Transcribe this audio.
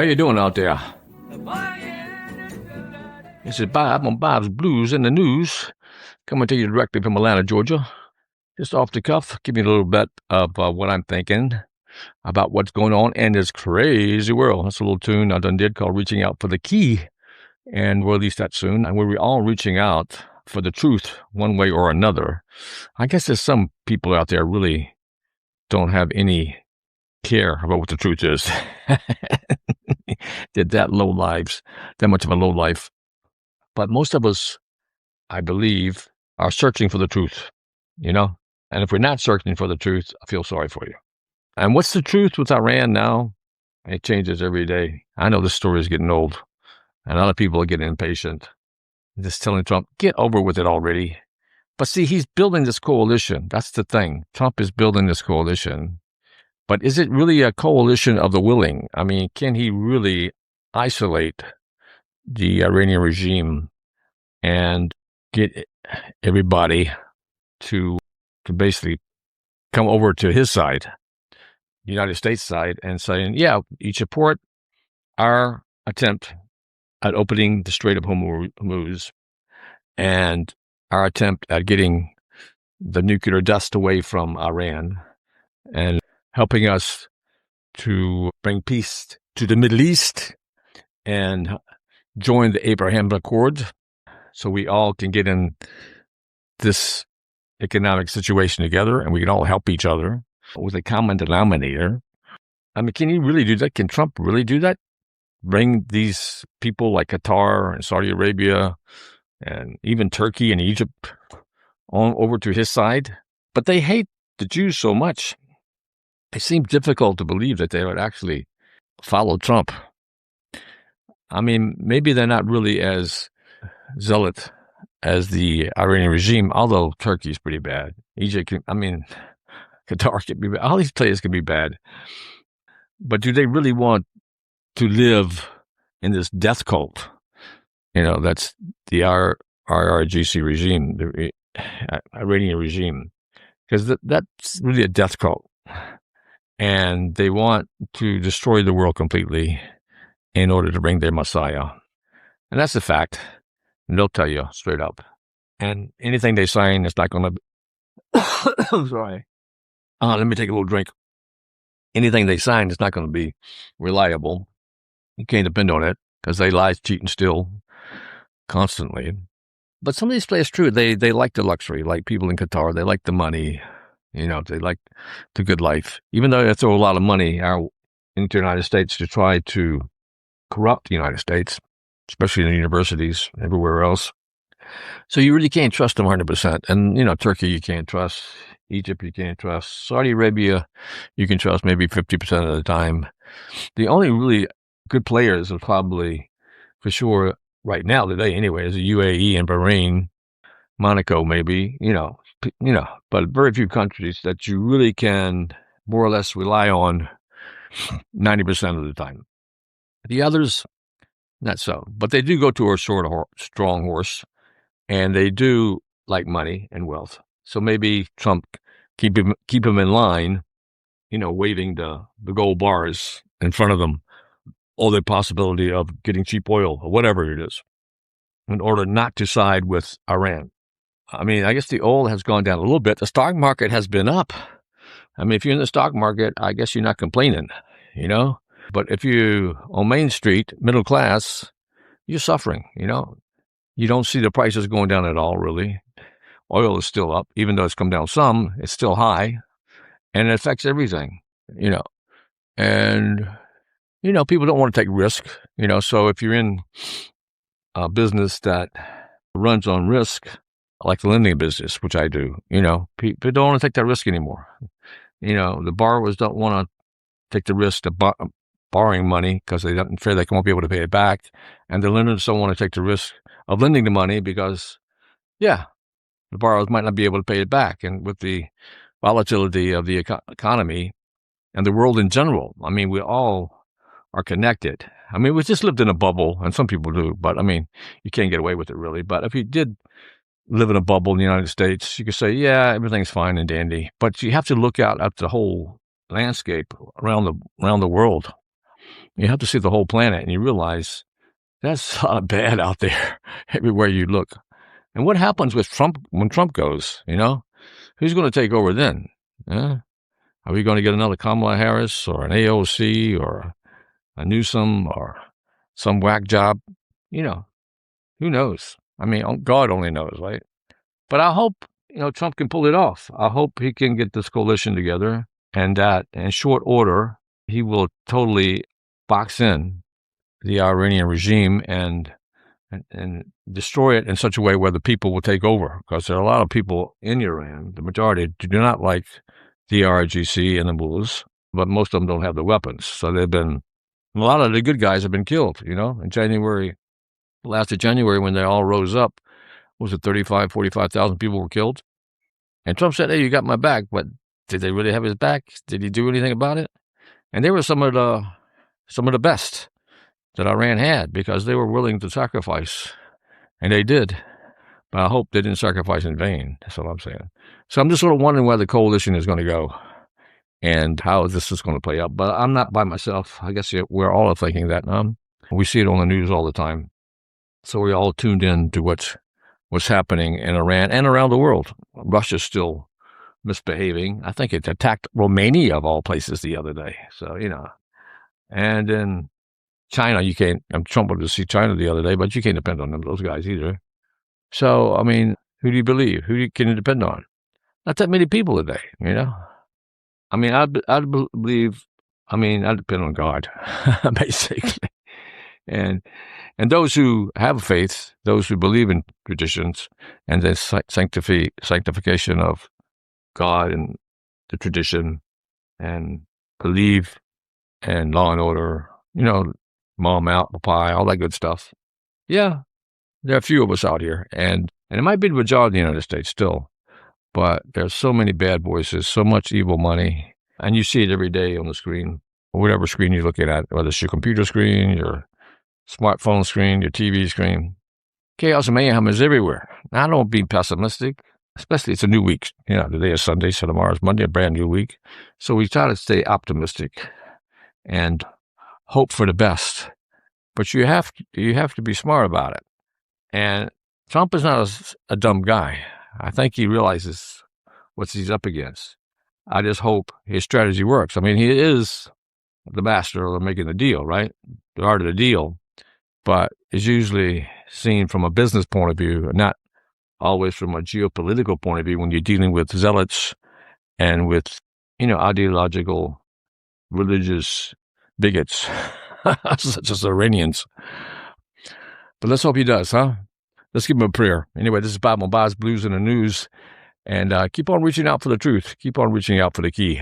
you doing out there? This is Bob on Bob's Blues in the News, coming to you directly from Atlanta, Georgia. Just off the cuff, give me a little bit of what I'm thinking about what's going on in this crazy world. That's a little tune I done did called Reaching Out for the Key, and we'll release that soon. And we're all reaching out for the truth one way or another. I guess there's some people out there really don't have any care about what the truth is. They're that low lives, that much of a low life. But most of us, I believe, are searching for the truth, you know? And if we're not searching for the truth, I feel sorry for you. And what's the truth with Iran now? It changes every day. I know this story is getting old, and other people are getting impatient. Just telling Trump, get over with it already. But see, he's building this coalition. That's the thing. Trump is building this coalition. But is it really a coalition of the willing? I mean, can he really isolate the Iranian regime and get everybody to basically come over to his side, the United States side, and saying, yeah, you support our attempt at opening the Strait of Hormuz and our attempt at getting the nuclear dust away from Iran and helping us to bring peace to the Middle East and join the Abraham Accords so we all can get in this economic situation together and we can all help each other with a common denominator. I mean, can he really do that? Can Trump really do that? Bring these people like Qatar and Saudi Arabia and even Turkey and Egypt on over to his side? But they hate the Jews so much. It seems difficult to believe that they would actually follow Trump. I mean, maybe they're not really as zealot as the Iranian regime, although Turkey is pretty bad. Egypt, Qatar can be bad. All these places can be bad. But do they really want to live in this death cult? You know, that's the IRGC regime, the Iranian regime, because that's really a death cult. And they want to destroy the world completely in order to bring their Messiah. And that's a fact. And they'll tell you straight up. And anything they sign is not going to... I'm sorry. Let me take a little drink. Anything they sign is not going to be reliable. You can't depend on it because they lie, cheat, and steal constantly. But some of these players, true, they like the luxury, like people in Qatar. They like the money. You know, they like the good life. Even though they throw a lot of money into the United States to try to corrupt the United States, especially in the universities, everywhere else. So you really can't trust them 100%. And, you know, Turkey you can't trust. Egypt you can't trust. Saudi Arabia you can trust maybe 50% of the time. The only really good players are probably, for sure, right now today anyway, is the UAE and Bahrain, Monaco maybe, but very few countries that you really can more or less rely on 90% of the time. The others, not so. But they do go to a strong horse, and they do like money and wealth. So maybe Trump keep him in line, waving the gold bars in front of them, or the possibility of getting cheap oil or whatever it is, in order not to side with Iran. I mean, I guess the oil has gone down a little bit. The stock market has been up. I mean, if you're in the stock market, I guess you're not complaining, But if you on Main Street, middle class, you're suffering, You don't see the prices going down at all, really. Oil is still up. Even though it's come down some, it's still high. And it affects everything, And, people don't want to take risk, So if you're in a business that runs on risk, like the lending business, which I do, people don't want to take that risk anymore. The borrowers don't want to take the risk of borrowing money because they don't fear they won't be able to pay it back. And the lenders don't want to take the risk of lending the money because, the borrowers might not be able to pay it back. And with the volatility of the economy and the world in general, I mean, we all are connected. I mean, we just lived in a bubble, and some people do, but I mean, you can't get away with it really. But if you did live in a bubble in the United States, you could say, yeah, everything's fine and dandy. But you have to look out at the whole landscape around the world. You have to see the whole planet, and you realize that's a lot of bad out there everywhere you look. And what happens with Trump when Trump goes, Who's going to take over then? Are we going to get another Kamala Harris or an AOC or a Newsom or some whack job? Who knows? I mean, God only knows, right? But I hope, Trump can pull it off. I hope he can get this coalition together and that in short order, he will totally box in the Iranian regime and destroy it in such a way where the people will take over. Because there are a lot of people in Iran, the majority do not like the IRGC and the mullahs, but most of them don't have the weapons. So a lot of the good guys have been killed, in last of January when they all rose up, was it 35, 45,000 people were killed? And Trump said, hey, you got my back, but did they really have his back? Did he do anything about it? And they were some of the best that Iran had because they were willing to sacrifice, and they did. But I hope they didn't sacrifice in vain. That's what I'm saying. So I'm just sort of wondering where the coalition is going to go and how this is going to play out. But I'm not by myself. I guess we're all thinking that. We see it on the news all the time. So we're all tuned in to what's happening in Iran and around the world. Russia's still misbehaving. I think it attacked Romania, of all places, the other day. So, and in China, you can't, Trump wanted to see China the other day, but you can't depend on those guys either. So, I mean, who do you believe? Can you depend on? Not that many people today, I mean, I believe, I depend on God, basically. And those who have faith, those who believe in traditions and the sanctification of God and the tradition and believe and law and order, mom out, pie, all that good stuff. Yeah, there are a few of us out here, and it might be the majority in the United States still, but there's so many bad voices, so much evil money, and you see it every day on the screen, or whatever screen you're looking at, whether it's your computer screen, your smartphone screen, your TV screen. Chaos and mayhem is everywhere. Now, don't be pessimistic, especially it's a new week. Today is Sunday, so tomorrow is Monday, a brand new week. So we try to stay optimistic and hope for the best. But you have to be smart about it. And Trump is not a dumb guy. I think he realizes what he's up against. I just hope his strategy works. I mean, he is the master of making the deal, right? The art of the deal. But it's usually seen from a business point of view, not always from a geopolitical point of view when you're dealing with zealots and with, ideological, religious bigots, such as Iranians. But let's hope he does, huh? Let's give him a prayer. Anyway, this is Bob Mobaz, Blues in the News. And keep on reaching out for the truth. Keep on reaching out for the key.